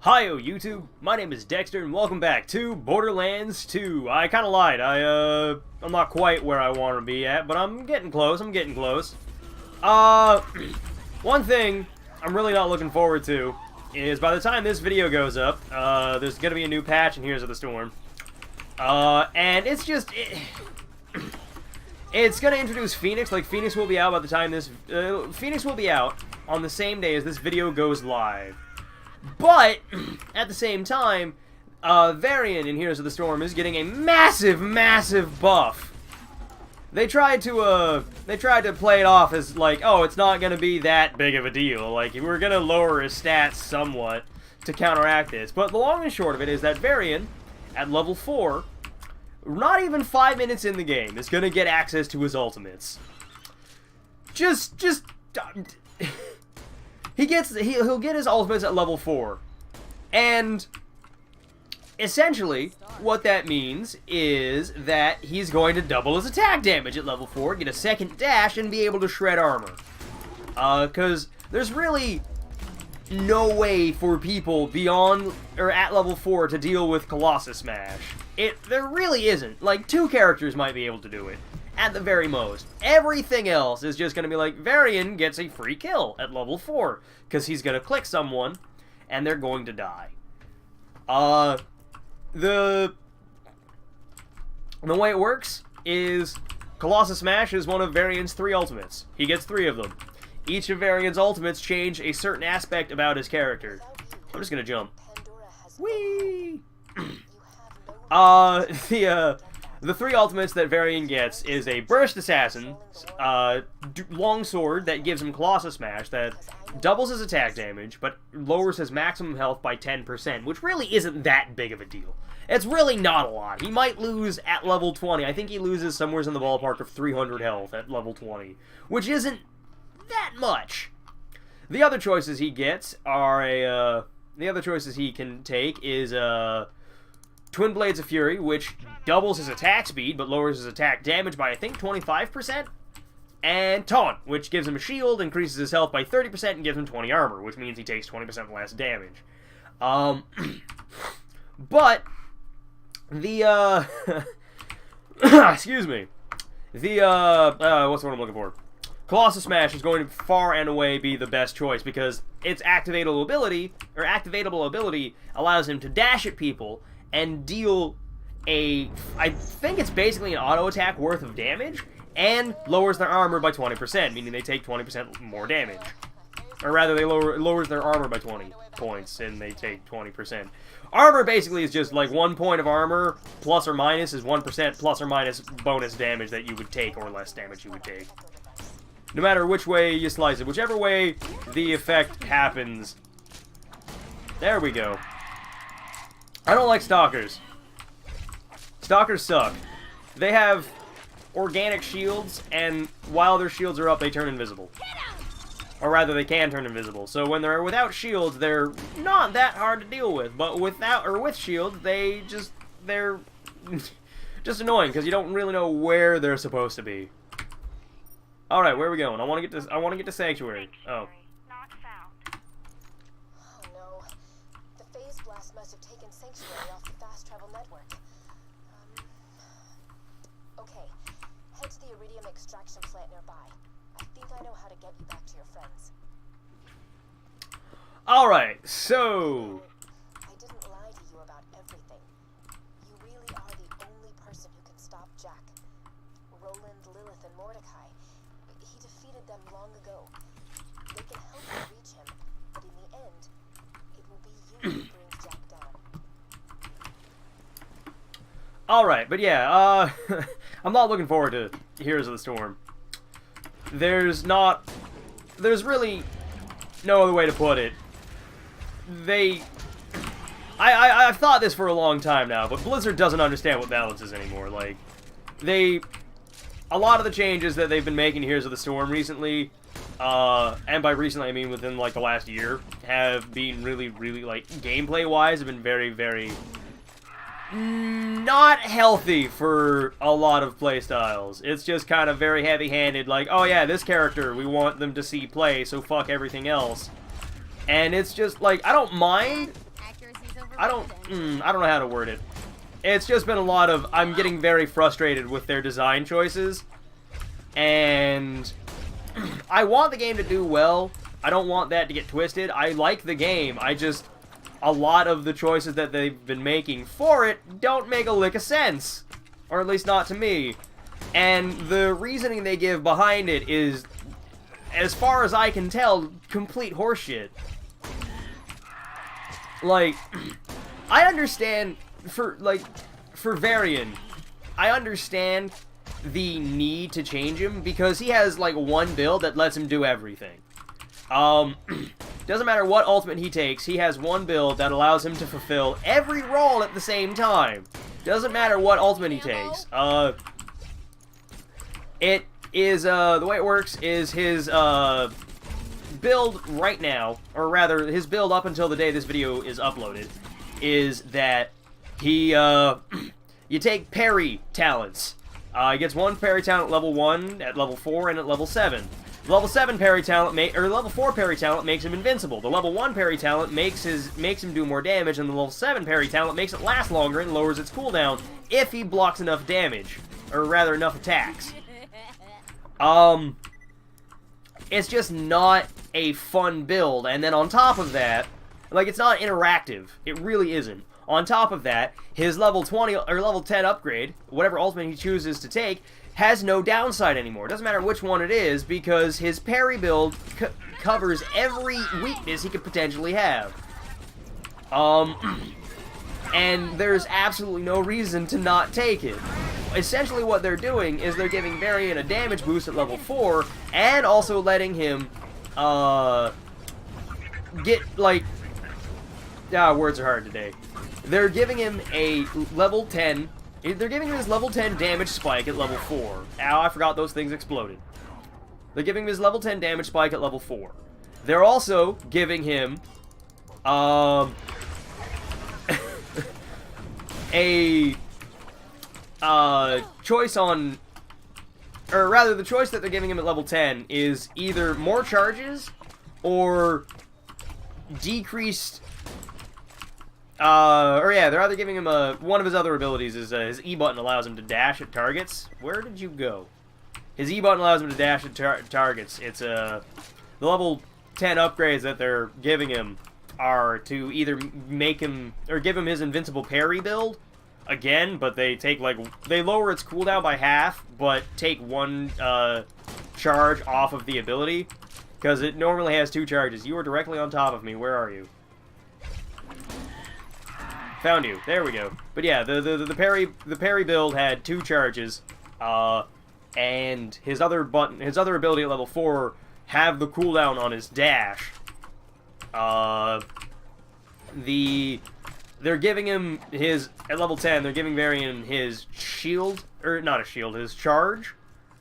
Hiyo YouTube, my name is Dexter and welcome back to Borderlands 2. I kinda lied, I'm not quite where I want to be at, but I'm getting close, one thing I'm really not looking forward to is by the time this video goes up, there's gonna be a new patch in Heroes of the Storm. And it's just, it's gonna introduce Phoenix. Like, Phoenix will be out by the time this, Phoenix will be out on the same day as this video goes live. But, at the same time, Varian in Heroes of the Storm is getting a massive, massive buff. They tried to play it off as, like, oh, it's not gonna be that big of a deal. Like, we're gonna lower his stats somewhat to counteract this. But the long and short of it is that Varian, at level 4, not even 5 minutes in the game, is gonna get access to his ultimates. He'll get his ultimates at level 4. And essentially, what that means is that he's going to double his attack damage at level 4, get a second dash, and be able to shred armor. Because there's really no way for people beyond, or at level 4 to deal with Colossus Smash. There really isn't. Like, 2 characters might be able to do it. At the very most. Everything else is just going to be like, Varian gets a free kill at level 4. Because he's going to click someone, and they're going to die. The way it works is Colossus Smash is one of Varian's 3 ultimates. He gets 3 of them. Each of Varian's ultimates change a certain aspect about his character. I'm just going to jump. Whee! The 3 ultimates that Varian gets is a Burst Assassin, Longsword that gives him Colossus Smash, that doubles his attack damage, but lowers his maximum health by 10%, which really isn't that big of a deal. It's really not a lot. He might lose at level 20. I think he loses somewhere in the ballpark of 300 health at level 20, which isn't that much. The other choices he gets are the other choices he can take is, Twin Blades of Fury, which doubles his attack speed, but lowers his attack damage by, I think, 25%. And Taunt, which gives him a shield, increases his health by 30%, and gives him 20 armor, which means he takes 20% less damage. But, the, excuse me. What's the word I'm looking for? Colossus Smash is going to far and away be the best choice, because its activatable ability allows him to dash at people, and deal I think it's basically an auto attack worth of damage, and lowers their armor by 20%, meaning they take 20% more damage. Or rather, lowers their armor by 20 points, and they take 20%. Armor basically is just like 1 point of armor, plus or minus is 1% plus or minus bonus damage that you would take, or less damage you would take. No matter which way you slice it, whichever way the effect happens. There we go. I don't like Stalkers. Stalkers suck. They have organic shields, and while their shields are up, they turn invisible. Or rather, they can turn invisible. So when they're without shields, they're not that hard to deal with. But with shields, they're just annoying, because you don't really know where they're supposed to be. Alright, where are we going? I want to get to Sanctuary. Oh. Must have taken Sanctuary off the fast travel network. Okay. Head to the iridium extraction plant nearby. I think I know how to get you back to your friends. Alright, so I didn't lie to you about everything. You really are the only person who can stop Jack. Roland, Lilith, and Mordecai. He defeated them long ago. They can help you reach him, but in the end, it will be you who brings Jack down. alright, but yeah, I'm not looking forward to Heroes of the Storm. There's really no other way to put it. I've thought this for a long time now, but Blizzard doesn't understand what balance is anymore. Like, a lot of the changes that they've been making to Heroes of the Storm recently, and by recently I mean within, like, the last year, have been really, really, like, gameplay-wise, have been very, very not healthy for a lot of playstyles. It's just kind of very heavy-handed, like, oh yeah, this character, we want them to see play, so fuck everything else. And it's just, like, I don't mind I don't know how to word it. It's just been a lot of, I'm getting very frustrated with their design choices, and I want the game to do well. I don't want that to get twisted. I like the game. A lot of the choices that they've been making for it don't make a lick of sense. Or at least not to me. And the reasoning they give behind it is, as far as I can tell, complete horseshit. Like, I understand, for Varian, I understand the need to change him, because he has, like, one build that lets him do everything. Doesn't matter what ultimate he takes, he has one build that allows him to fulfill every role at the same time. Doesn't matter what ultimate he takes. It is, the way it works is his, build right now, or rather, his build up until the day this video is uploaded, is that he, you take parry talents. He gets one parry talent at level 1, at level 4, and at level 7. Level 7 parry talent, level 4 parry talent makes him invincible. The level 1 parry talent makes him do more damage, and the level 7 parry talent makes it last longer and lowers its cooldown if he blocks enough damage, or rather enough attacks. It's just not a fun build, and then on top of that, like, it's not interactive. It really isn't. On top of that, his level 20 or level 10 upgrade, whatever ultimate he chooses to take, has no downside anymore. It doesn't matter which one it is, because his parry build covers every weakness he could potentially have. And there's absolutely no reason to not take it. Essentially what they're doing is they're giving Varian a damage boost at level 4, and also letting him, get, like... words are hard today. They're giving him a level 10... They're giving him his level 10 damage spike at level 4. Ow, I forgot those things exploded. They're giving him his level 10 damage spike at level 4. They're also giving him, a choice on, or rather the choice that they're giving him at level 10 is either more charges or decreased, they're either giving him one of his other abilities is his E button allows him to dash at targets. Where did you go? His E button allows him to dash at targets. It's the level 10 upgrades that they're giving him are to either make him or give him his invincible parry build again, but they take they lower its cooldown by half, but take one charge off of the ability because it normally has 2 charges. You are directly on top of me. Where are you? Found you. There we go. But yeah, the parry build had 2 charges, and his other ability at level 4 have the cooldown on his dash. They're giving him his at level 10. They're giving Varian his shield, or not a shield, his charge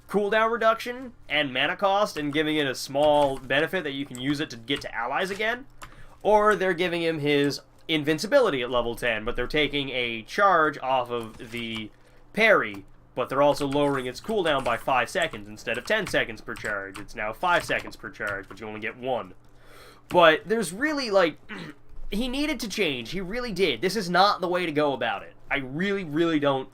cooldown reduction and mana cost, and giving it a small benefit that you can use it to get to allies again. Or they're giving him his invincibility at level 10, but they're taking a charge off of the parry, but they're also lowering its cooldown by 5 seconds. Instead of 10 seconds per charge, it's now 5 seconds per charge, but you only get 1. But there's really, like, he needed to change. He really did. This is not the way to go about it. I really don't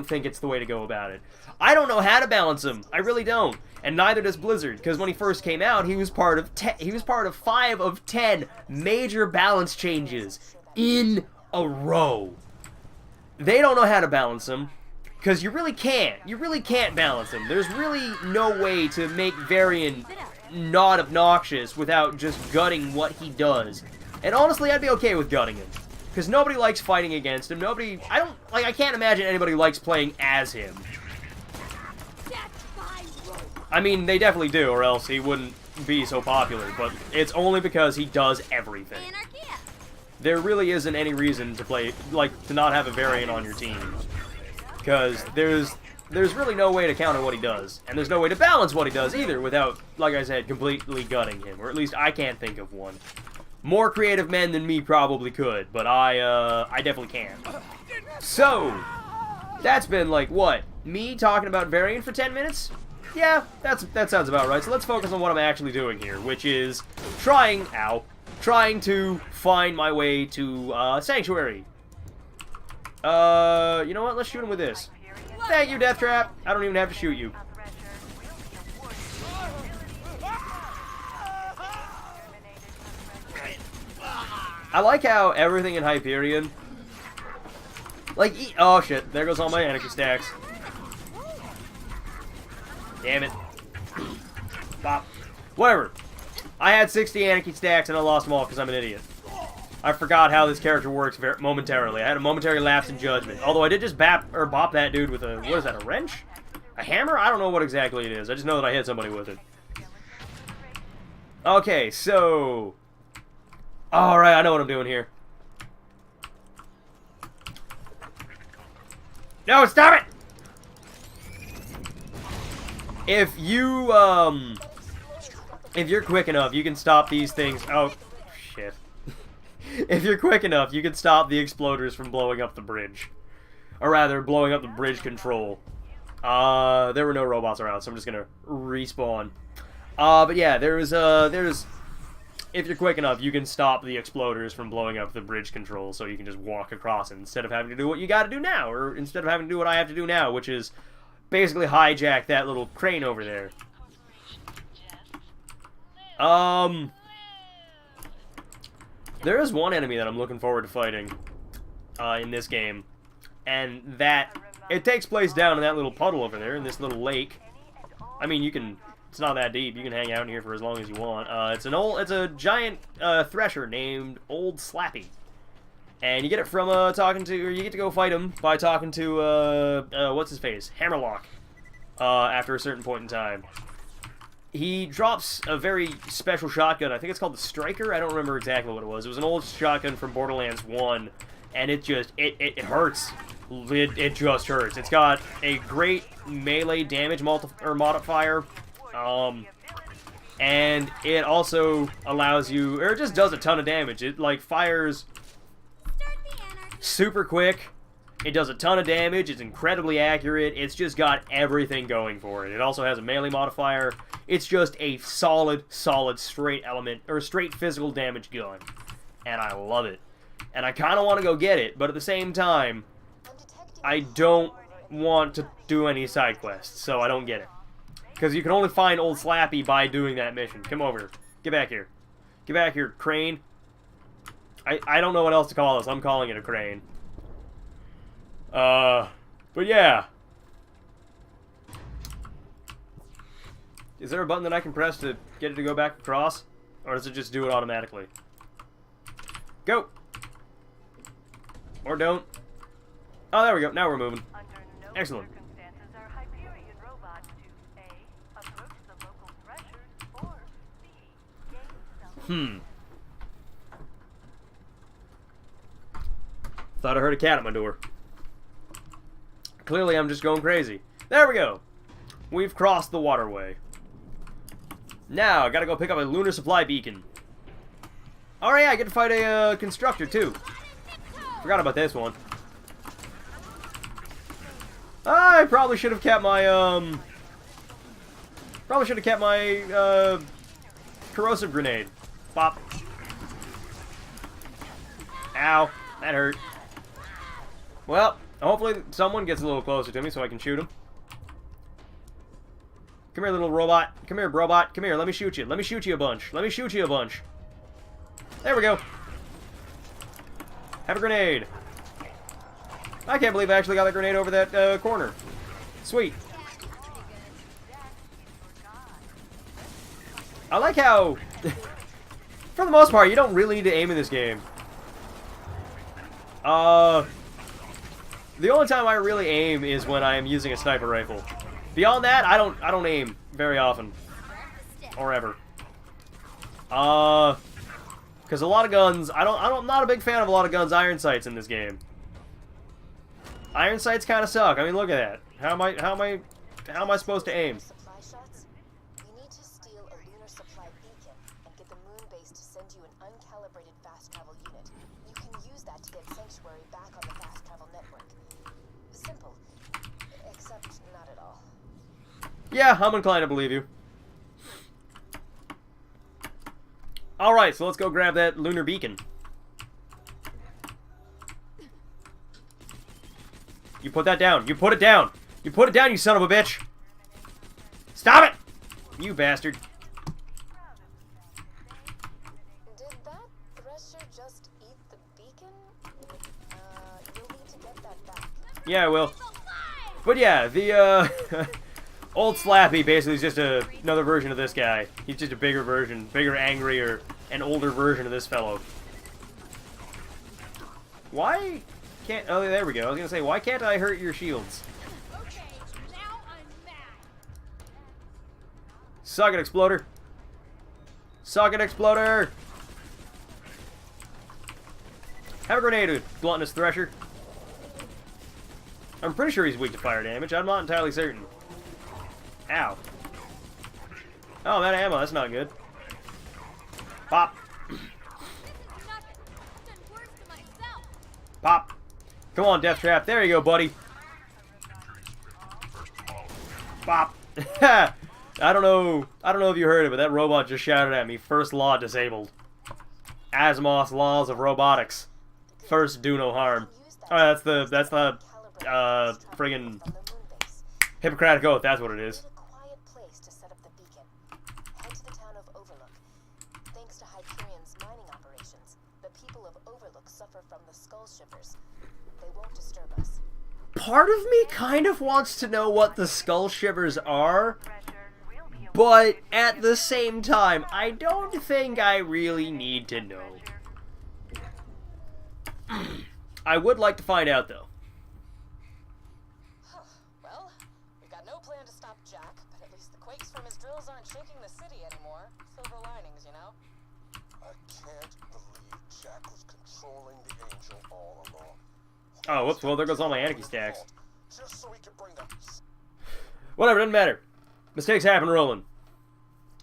think it's the way to go about it. I don't know how to balance him. I really don't. And neither does Blizzard, because when he first came out, he was part of 5 of 10 major balance changes in a row. They don't know how to balance him, because you really can't. You really can't balance him. There's really no way to make Varian not obnoxious without just gutting what he does. And honestly, I'd be okay with gutting him, because nobody likes fighting against him. I can't imagine anybody likes playing as him. I mean, they definitely do, or else he wouldn't be so popular, but it's only because he does everything. There really isn't any reason to to not have a Varian on your team, because there's really no way to counter what he does, and there's no way to balance what he does either without, like I said, completely gutting him, or at least I can't think of one. More creative men than me probably could, but I definitely can. So, that's been, like, what? Me talking about Varian for 10 minutes? Yeah, that sounds about right. So let's focus on what I'm actually doing here, which is trying trying to find my way to Sanctuary. You know what? Let's shoot him with this. Thank you, Death Trap. I don't even have to shoot you. I like how everything in Hyperion, like, oh shit, there goes all my anarchy stacks. Damn it. Bop. Whatever. I had 60 anarchy stacks and I lost them all because I'm an idiot. I forgot how this character works momentarily. I had a momentary lapse in judgment. Although I did just bop that dude with a, what is that, a wrench? A hammer? I don't know what exactly it is. I just know that I hit somebody with it. Okay, so... Alright, I know what I'm doing here. No, stop it! If you're quick enough, you can stop these things. Oh, shit. If you're quick enough, you can stop the exploders from blowing up the bridge. Or rather, blowing up the bridge control. There were no robots around, so I'm just gonna respawn. But yeah, there's if you're quick enough, you can stop the exploders from blowing up the bridge control, so you can just walk across it instead of having to do what you gotta do now, or instead of having to do what I have to do now, which is basically hijack that little crane over there. There is one enemy that I'm looking forward to fighting in this game, and that it takes place down in that little puddle over there, in this little lake. I mean, it's not that deep. You can hang out in here for as long as you want. It's a giant thresher named Old Slappy, and you get it from you get to go fight him by talking to what's his face, Hammerlock. After a certain point in time, he drops a very special shotgun. I think it's called the Striker. I don't remember exactly what it was. It was an old shotgun from Borderlands 1, and it just it hurts. It just hurts. It's got a great melee damage modifier. And it also allows you, or it just does a ton of damage. It, like, fires super quick. It does a ton of damage. It's incredibly accurate. It's just got everything going for it. It also has a melee modifier. It's just a solid, straight element, or straight physical damage gun. And I love it. And I kind of want to go get it, but at the same time, I don't want to do any side quests, so I don't get it. Because you can only find Old Slappy by doing that mission. Come over. Get back here. Get back here, crane. I don't know what else to call this. I'm calling it a crane. But yeah. Is there a button that I can press to get it to go back across? Or does it just do it automatically? Go! Or don't. Oh, there we go. Now we're moving. Excellent. Thought I heard a cat at my door. Clearly I'm just going crazy. There we go. We've crossed the waterway. Now, I gotta go pick up a lunar supply beacon. Alright, yeah, I get to fight a constructor too. Forgot about this one. I probably should have kept my corrosive grenade. Bop. Ow. That hurt. Well, hopefully someone gets a little closer to me so I can shoot him. Come here, little robot. Come here, brobot. Come here, let me shoot you. Let me shoot you a bunch. Let me shoot you a bunch. There we go. Have a grenade. I can't believe I actually got that grenade over that corner. Sweet. I like how, for the most part, you don't really need to aim in this game. The only time I really aim is when I am using a sniper rifle. Beyond that, I don't aim very often. Or ever. Because a lot of guns, I'm not a big fan of a lot of guns' iron sights in this game. Iron sights kind of suck. I mean, look at that. How am I supposed to aim? Supply shots? We need to steal a lunar supply beacon and get the moon base to send you an uncalibrated fast travel unit. You can use that to get Sanctuary back on the fast travel network. Simple. Except not at all. Yeah, I'm inclined to believe you. Alright, so let's go grab that lunar beacon. You put that down. You put it down. You put it down, you son of a bitch. Stop it! You bastard. Did that thresher just eat the beacon? You'll need to get that back. Yeah, I will. But yeah, the, Old Slappy basically is just another version of this guy. He's just a bigger version, bigger, angrier, and older version of this fellow. Why can't... Oh, there we go. I was gonna say, why can't I hurt your shields? Okay, now I'm mad. Suck it, Exploder. Suck it, Exploder! Have a grenade, gluttonous Thresher. I'm pretty sure he's weak to fire damage. I'm not entirely certain. Ow. Oh, that ammo. That's not good. Pop. This is nothing. I've done worse to myself. Pop. Come on, Death Trap. There you go, buddy. Pop. I don't know if you heard it, but that robot just shouted at me. First law disabled. Asimov's laws of robotics. First, do no harm. Oh, that's the friggin' Hippocratic Oath. That's what it is. Need a quiet place to set up the beacon. Head to the town of Overlook. Thanks to Hyperion's mining operations, the people of Overlook suffer from the skull shivers. They won't disturb us. Part of me kind of wants to know what the skull shivers are, but at the same time, I don't think I really need to know. I would like to find out, though. Well, we've got no plan to stop Jack, but at least the quakes from his drills aren't shaking the city anymore. Silver linings, you know? I can't believe Jack was controlling the Angel all along. Oh, whoops, well, there goes all my anarchy stacks. Just so he could bring up... Whatever, doesn't matter. Mistakes happen, Roland.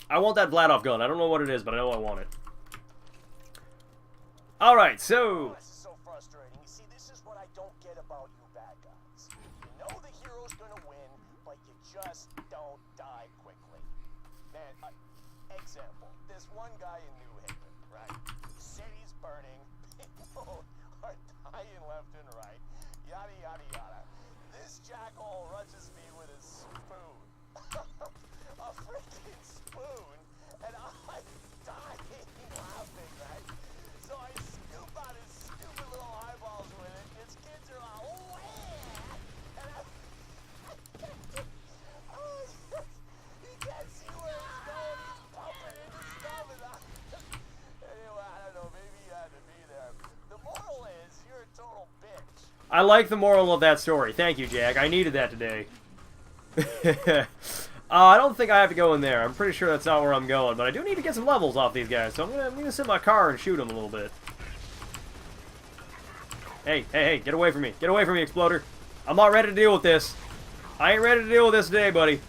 I want that Vladoff gun. I don't know what it is, but I know I want it. Alright, so... This is so frustrating. You see, this is what I don't get about you bad guys. You know the hero's gonna win, but you just don't die quickly. Man, example, there's one guy in New Haven, right? City's burning, people are dying left and right, yada yada yada. This jackhole rushes me with a spoon. A freaking spoon, and I'm dying laughing, right? So I scoop out his stupid little eyeballs with it. His kids are like, oh, yeah! And he can't see where it's going. He's pumping into stuff. And anyway, I don't know. Maybe you had to be there. The moral is, you're a total bitch. I like the moral of that story. Thank you, Jack. I needed that today. I don't think I have to go in there. I'm pretty sure that's not where I'm going, but I do need to get some levels off these guys, so I'm gonna sit in my car and shoot them a little bit. Hey, hey, hey, get away from me. Get away from me, Exploder. I'm not ready to deal with this. I ain't ready to deal with this today, buddy.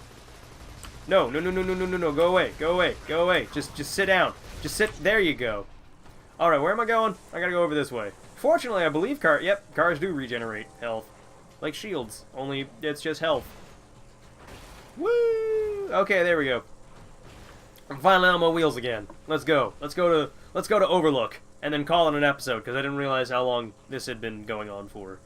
No, no, no, no, no, no, no, no. Go away. Go away. Go away. Just sit down. Just sit. There you go. Alright, where am I going? I gotta go over this way. Fortunately, I believe cars do regenerate health. Like shields, only it's just health. Woo! Okay, there we go. I'm finally on my wheels again. Let's go. Let's go to Overlook and then call it an episode because I didn't realize how long this had been going on for.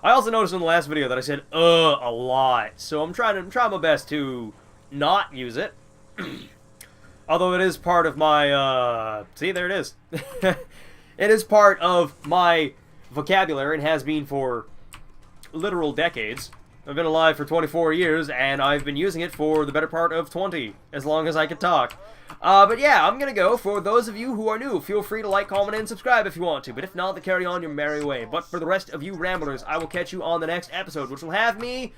I also noticed in the last video that I said a lot, so I'm trying my best to not use it. Although it is part of my see, there it is. It is part of my vocabulary and has been for literal decades. I've been alive for 24 years, and I've been using it for the better part of 20, as long as I could talk. But yeah, I'm gonna go. For those of you who are new, feel free to like, comment, and subscribe if you want to. But if not, then carry on your merry way. But for the rest of you ramblers, I will catch you on the next episode, which will have me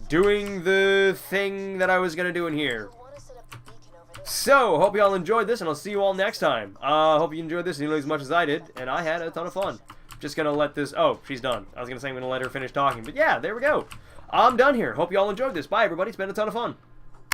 doing the thing that I was gonna do in here. So, hope you all enjoyed this, and I'll see you all nearly time. Hope you enjoyed this nearly as much as I did, and I had a ton of fun. Just gonna let this... Oh, she's done. I was gonna say I'm gonna let her finish talking, but yeah, there we go. I'm done here. Hope you all enjoyed this. Bye, everybody. It's been a ton of fun.